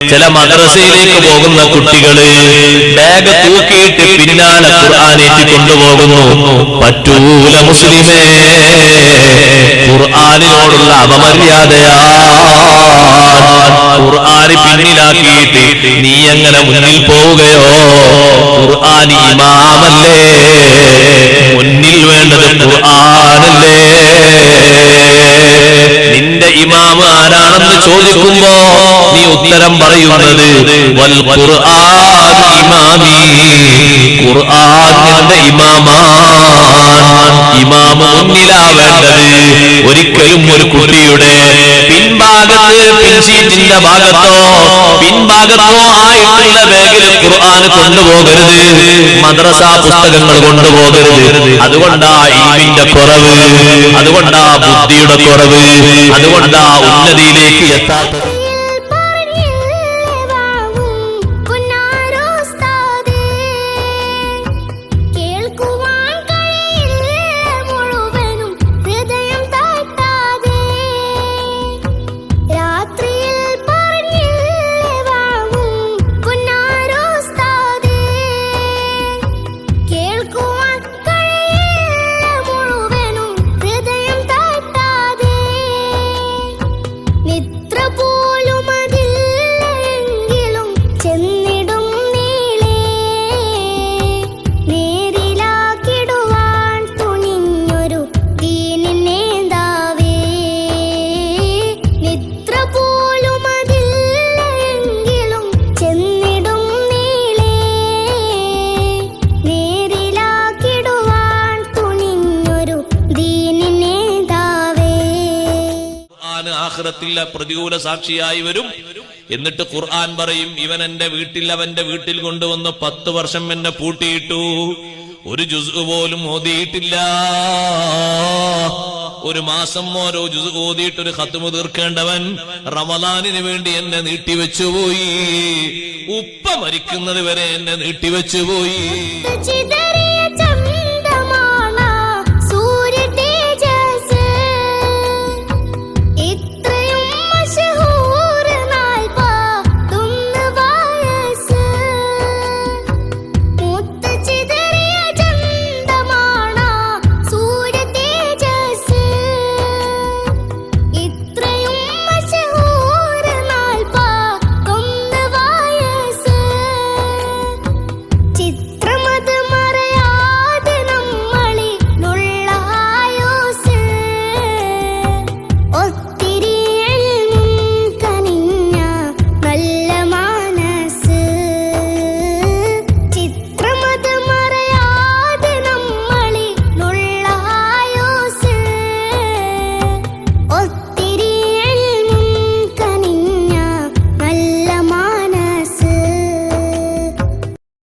ചില മദ്രസയിലേക്ക് പോകുന്ന കുട്ടികള് ബാഗ് തൂക്കിയിട്ട് പിന്നാലെ ഖുർആനേറ്റി കൊണ്ടുപോകുന്നു. പറ്റൂല മുസ്ലിമേ, ഖുർആനിനോടുള്ള അപമര്യാദയാണ്. ഖുർആന് പിന്നിലാക്കിയിട്ട് നീ എങ്ങനെ മുന്നിൽ പോവുകയോ? ഖുർആൻ ഇമാമല്ലേ, മുന്നിൽ വേണ്ടത് ഖുർആനല്ലേ. നിന്റെ ഇമാം ആരാണെന്ന് ചോദിക്കുമ്പോ നീ ഉത്തരം പറയുന്നത് വൽ ഖുർആൻ ഇമാമി, ഖുർആൻ എന്റെ ഇമാമാണ്. ഇമാമ മുന്നിലാ വേണ്ടത്. ഒരിക്കലും ഒരു കുട്ടിയുടെ പിൻഭാഗത്ത്, പിൻസീറ്റിന്റെ ഭാഗത്തോ പിൻഭാഗത്തോ ആയിട്ടുള്ള ബാഗിൽ ഖുർആൻ കൊണ്ടുപോകരുത്, മദ്രസ പുസ്തകങ്ങൾ കൊണ്ടുപോകരുത്. അതുകൊണ്ടാ ഇൽമിന്റെ കുറവ്, അതുകൊണ്ടാ ബുദ്ധിയുടെ കുറവ്, അതുകൊണ്ടാ ഉന്നതിയിലേക്ക് എത്താത്തത്. ആഖിറത്തിലെ പ്രതികൂല സാക്ഷിയായി വരും. എന്നിട്ട് ഖുർആൻ പറയും, ഇവൻ എന്റെ വീട്ടിൽ, അവന്റെ വീട്ടിൽ കൊണ്ടുവന്ന് 10 വർഷം എന്നെ പൂട്ടിയിട്ടു, ഒരു ജുസ് പോലും ഓതിയിട്ടില്ല. ഒരു മാസം ഓരോ ജുസ് ഓതിയിട്ട് ഒരു ഖത്മ് തീർക്കേണ്ടവൻ റമദാനിന് വേണ്ടി എന്നെ നീട്ടിവെച്ചുപോയി. ഉപ്പ മരിക്കുന്നത് വരെ എന്നെ നീട്ടിവെച്ചുപോയി.